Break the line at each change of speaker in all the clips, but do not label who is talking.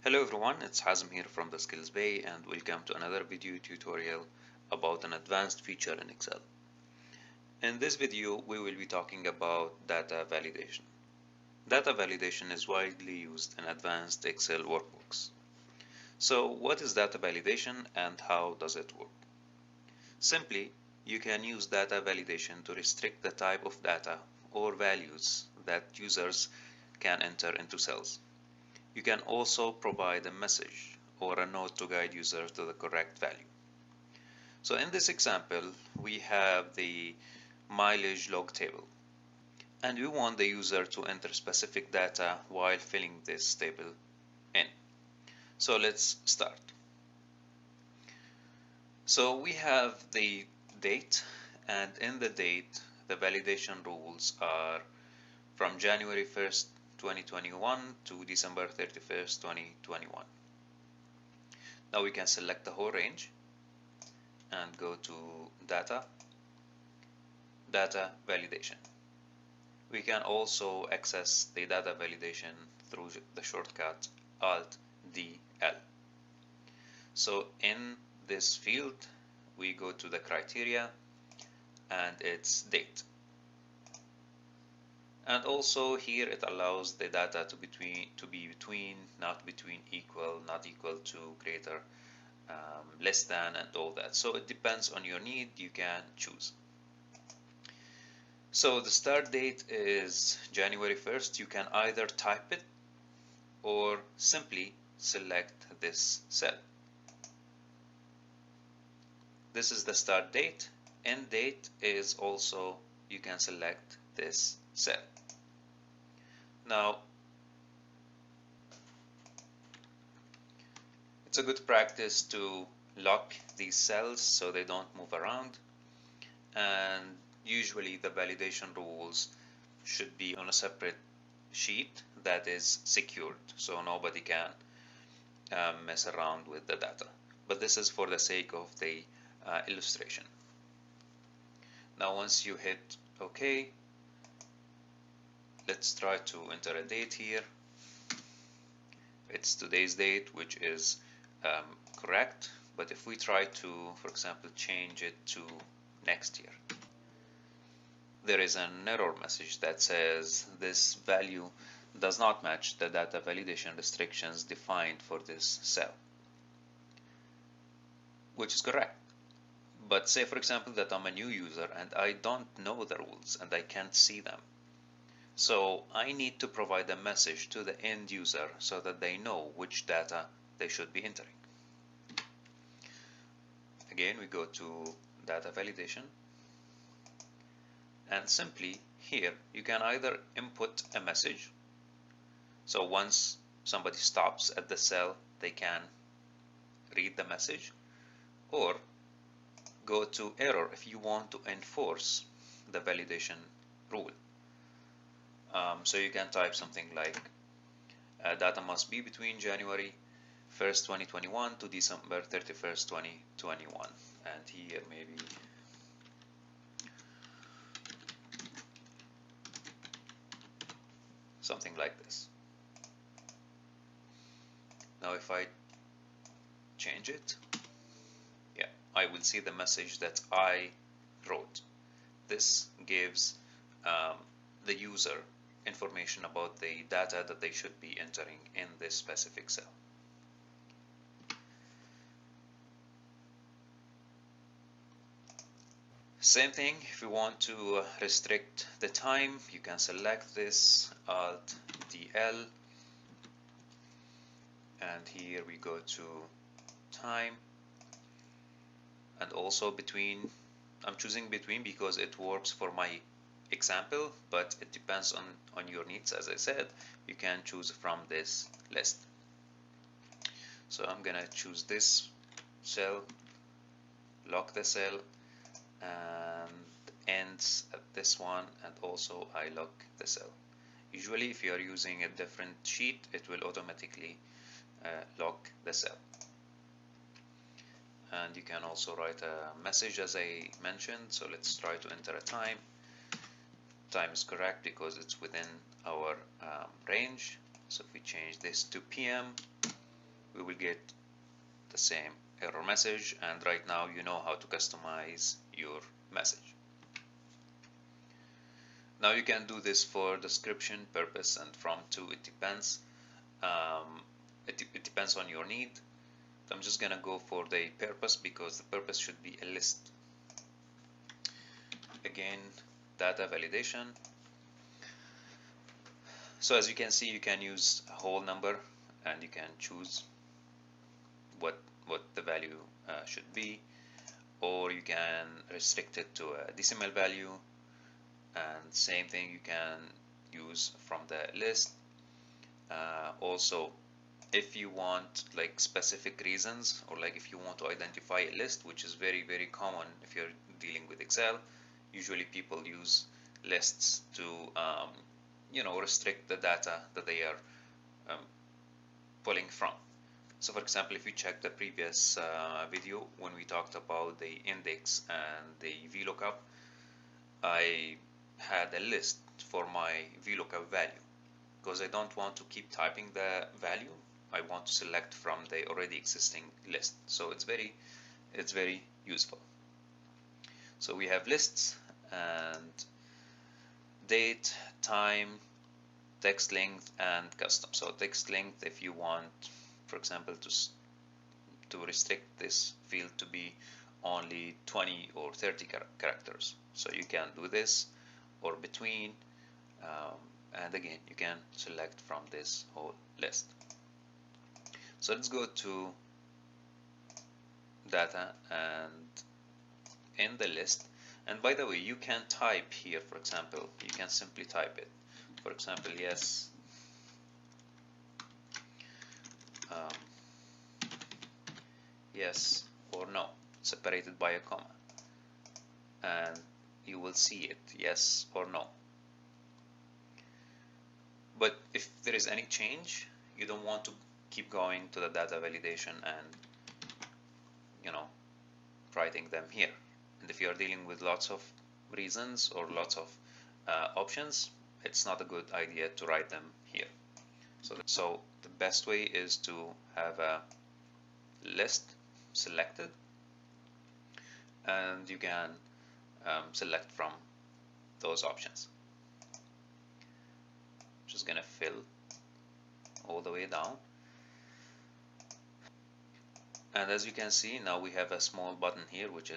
Hello everyone, it's Hazm here from the Skills Bay and welcome to another video tutorial about an advanced feature in Excel. In this video, we will be talking about data validation. Data validation is widely used in advanced Excel workbooks. So what is data validation and how does it work? Simply, you can use data validation to restrict the type of data or values that users can enter into cells. You can also provide a message or a note to guide users to the correct value. So in this example, we have the mileage log table, and we want the user to enter specific data while filling this table in. So let's start. So we have the date, and in the date, the validation rules are from January 1st, 2021 to December 31st, 2021. Now we can select the whole range and go to data validation. We can also access the data validation through the shortcut Alt-DL. So in this field, we go to the criteria and it's date. And also here it allows the data to be between, not between, equal, not equal to, greater, less than, and all that. So it depends on your need, you can choose. So the start date is January 1st. You can either type it or simply select this cell. This is the start date. End date is also, you can select this cell. Now, it's a good practice to lock these cells so they don't move around, and usually the validation rules should be on a separate sheet that is secured so nobody can mess around with the data. But this is for the sake of the illustration. Now once you hit OK, let's try to enter a date here. It's today's date, which is correct, but if we try to, for example, change it to next year, there is an error message that says this value does not match the data validation restrictions defined for this cell, which is correct. But say, for example, that I'm a new user and I don't know the rules and I can't see them. So I need to provide a message to the end user so that they know which data they should be entering. Again, we go to data validation, and simply here you can either input a message, so once somebody stops at the cell they can read the message, or go to error if you want to enforce the validation rule. So you can type something like data must be between January 1st, 2021 to December 31st, 2021, and here maybe something like this. Now if I change it, yeah, I will see the message that I wrote. This gives the user information about the data that they should be entering in this specific cell. Same thing, if you want to restrict the time, you can select this Alt-DL, and here we go to time, and also between. I'm choosing between because it works for my example, but it depends on your needs. As I said, you can choose from this list. So I'm gonna choose this cell, lock the cell, and ends at this one, and also I lock the cell. Usually if you are using a different sheet, it will automatically lock the cell. And you can also write a message as I mentioned. So let's try to enter a time. Time is correct because it's within our range. So if we change this to PM, we will get the same error message, and right now you know how to customize your message. Now you can do this for description, purpose, and from to. It depends. It depends on your need. I'm just gonna go for the purpose because the purpose should be a list. Again, data validation. So as you can see, you can use a whole number and you can choose what the value should be, or you can restrict it to a decimal value, and same thing you can use from the list. Also, if you want like specific reasons, or like if you want to identify a list, which is very common if you're dealing with Excel, usually people use lists to restrict the data that they are pulling from. So for example, if you check the previous video when we talked about the index and the VLOOKUP, I had a list for my VLOOKUP value because I don't want to keep typing the value. I want to select from the already existing list. So it's very useful. So we have lists and date, time, text length, and custom. So text length, if you want, for example, to restrict this field to be only 20 or 30 characters. So you can do this, or between, and again, you can select from this whole list. So let's go to data and in the list. And by the way, you can type here, for example, you can simply type it. For example, yes, yes or no, separated by a comma, and you will see it, yes or no. But if there is any change, you don't want to keep going to the data validation and writing them here. And if you are dealing with lots of reasons or lots of options, it's not a good idea to write them here. So the best way is to have a list selected, and you can select from those options. Just gonna fill all the way down, and as you can see, now we have a small button here which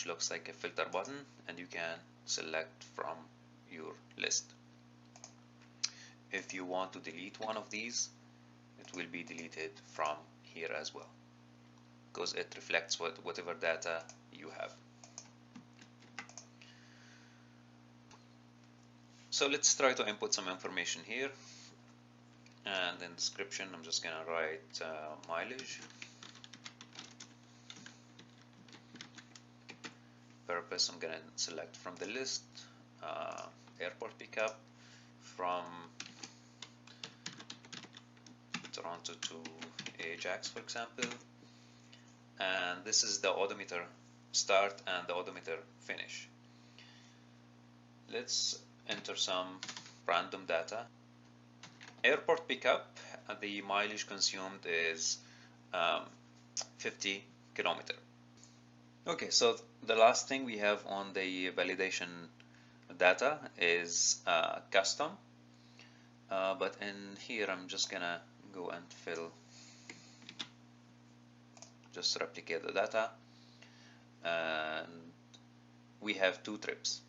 looks like a filter button, and you can select from your list. If you want to delete one of these, it will be deleted from here as well, because it reflects whatever data you have. So let's try to input some information here, and in description I'm just gonna write mileage. Purpose, I'm gonna select from the list airport pickup from Toronto to Ajax, for example, and this is the odometer start and the odometer finish. Let's enter some random data. Airport pickup, the mileage consumed is 50 kilometers. Okay, so the last thing we have on the validation data is custom, but in here I'm just gonna go and just replicate the data, and we have 2 trips.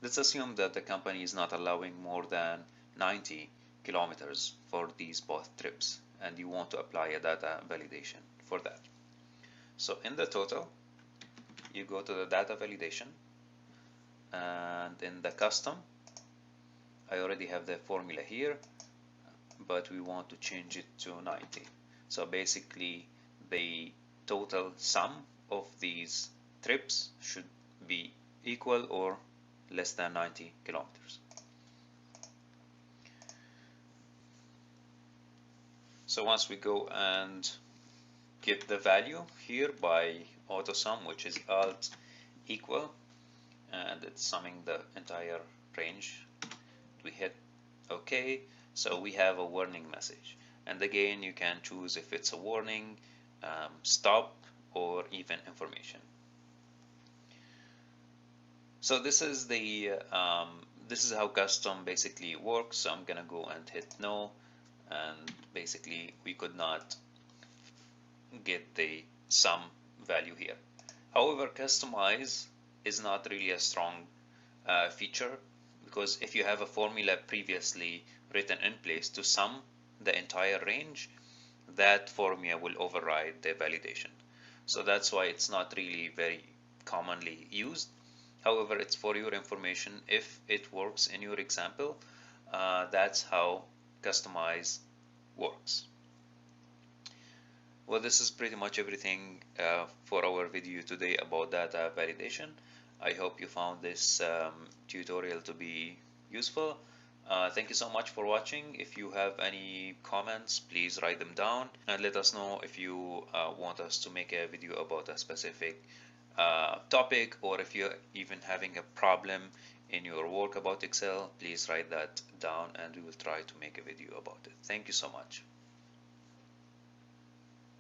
Let's assume that the company is not allowing more than 90 kilometers for these both trips, and you want to apply a data validation for that. So in the total, you go to the data validation, and in the custom, I already have the formula here, but we want to change it to 90. So basically the total sum of these trips should be equal or less than 90 kilometers. So once we go and get the value here by AutoSum, which is alt equal, and it's summing the entire range, we hit OK. So we have a warning message, And again, you can choose if it's a warning, stop, or even information. So this is how custom basically works. So I'm gonna go and hit no, and basically we could not get the sum value here. However, customize is not really a strong feature, because if you have a formula previously written in place to sum the entire range, that formula will override the validation. So that's why it's not really very commonly used. However, it's for your information. If it works in your example, that's how customize works. Well, this is pretty much everything for our video today about data validation. I hope you found this tutorial to be useful. Thank you so much for watching. If you have any comments, please write them down and let us know if you want us to make a video about a specific topic, or if you're even having a problem in your work about Excel, please write that down and we will try to make a video about it. Thank you so much.